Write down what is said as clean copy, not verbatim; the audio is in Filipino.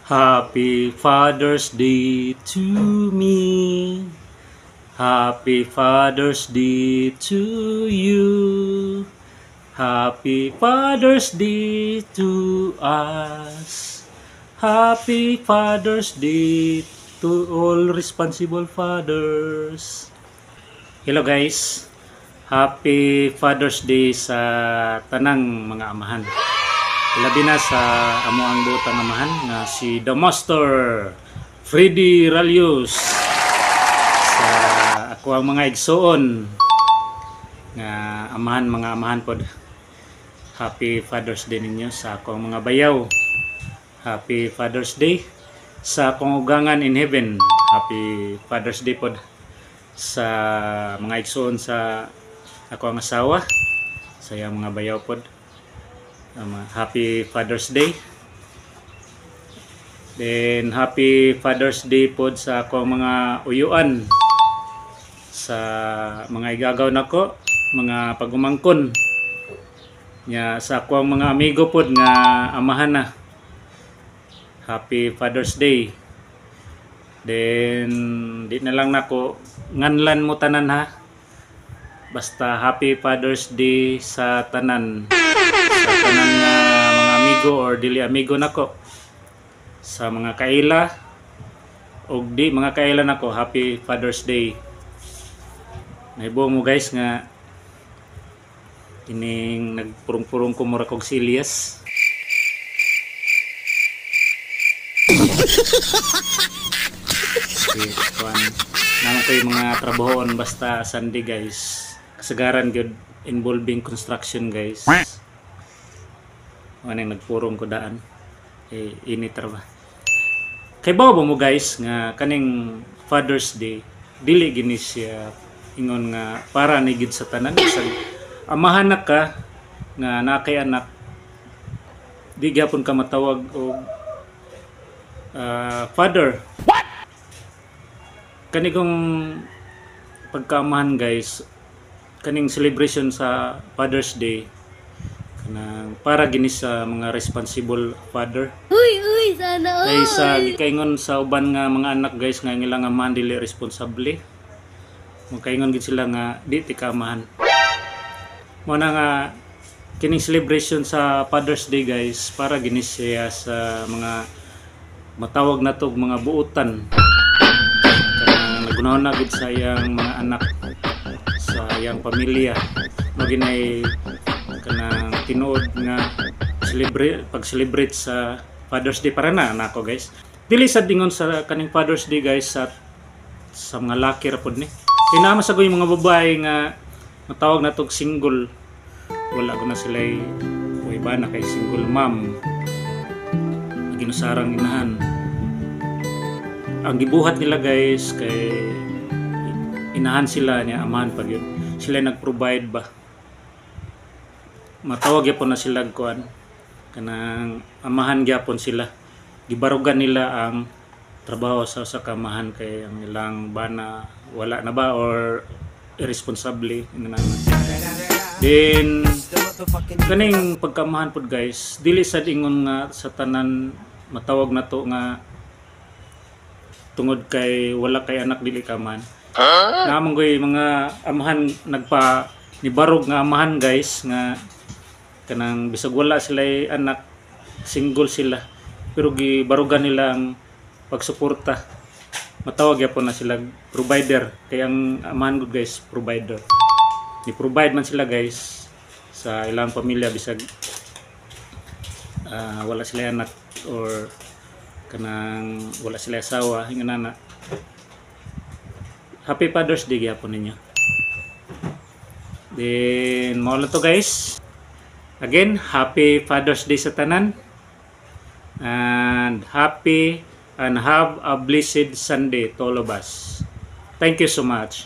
Happy Father's Day to me. Happy Father's Day to you. Happy Father's Day to us. Happy Father's Day to all responsible fathers. Hello guys. Happy Father's Day sa tanang mga amahan. Labi na sa amo ang butang amahan nga si The Master Freddy Ralius sa ako ang mga igsoon nga amahan, mga amahan pod. Happy Father's Day ninyo sa ako ang mga bayaw. Happy Father's Day sa akong ugangan in heaven. Happy Father's Day pod sa mga igsoon sa ako ang asawa, sa iyang mga bayaw pod. Happy Father's Day. Then Happy Father's Day pod sa akong mga uyuan, sa mga igagaw nako, mga pagumangkon nya, sa akong mga amigo pod nga amahan na. Happy Father's Day. Then di na lang nako nganlan mo tanan ha. Basta Happy Father's Day sa tanan. Sa tanan nga mga amigo or dili amigo nako. Sa mga kaila o di mga kaila nako, Happy Father's Day. Nahibo mo guys nga ining nagpurong-purong ko mura kog silyas. Okay, naman ko yung mga trabahoon basta Sunday guys. Kasagaran gyud involving construction guys. Ano yung nagpurong ko daan. Init ra. Kay bawo mo guys nga kaning Father's Day dili gini siya ingon nga para ni gid sa tanan. Sa amahan na ka nga nakay anak, di gyapon ka matawag og father. What? Kanigong pagkaamahan guys, kaning celebration sa Father's Day kanang para gini sa mga responsible father. Uy, sana kay sa gikaingon sa uban nga mga anak guys nga ilang amahan dili responsable. Magkaingon gid sila nga di ti kamahan. Mo na nga kining celebration sa Father's Day guys para gini siya sa mga matawag na tog mga buutan. Kanang nagunahon na gid sa iyang mga anak, sa iyang pamilya. Maginay kanang tinuod nga pag-celebrate sa Father's Day para na nako guys. Dili sad dingon sa kaning Father's Day guys sa mga laki ra pod ni. Tinama sa yung mga babae nga matawag na tog single. Wala ko na sila iba na kay single mom. Ginusarang inahan. Ang gibuhat nila guys kay inahan sila niya, amahan pa yun. Sila nag-provide ba. Matawag yapon na sila kuan. Kanang amahan gyapon sila. Gibarugan nila ang trabaho sa kamahan kay ang ilang bana wala na ba or irresponsable inanan. Then kaning pagkamahan pod guys, dili sad ingon nga sa tanan matawag na to nga tungod kay wala kay anak dili ka man. Namang goy mga amahan nagpa nibarog nga amahan guys nga kanang bisag wala sila anak, single sila pero gibarugan nila ang pagsuporta. Matawag yapon na sila provider kay ang amahan gud guys provider. Ni-provide man sila guys sa ilang pamilya bisag wala sila anak or kanang wala sila asawa hinganana. Happy Father's Day gyapon ninyo. Then mao lang to guys. Again, Happy Father's Day sa tanan. And happy and have a blessed Sunday to all of us. Thank you so much.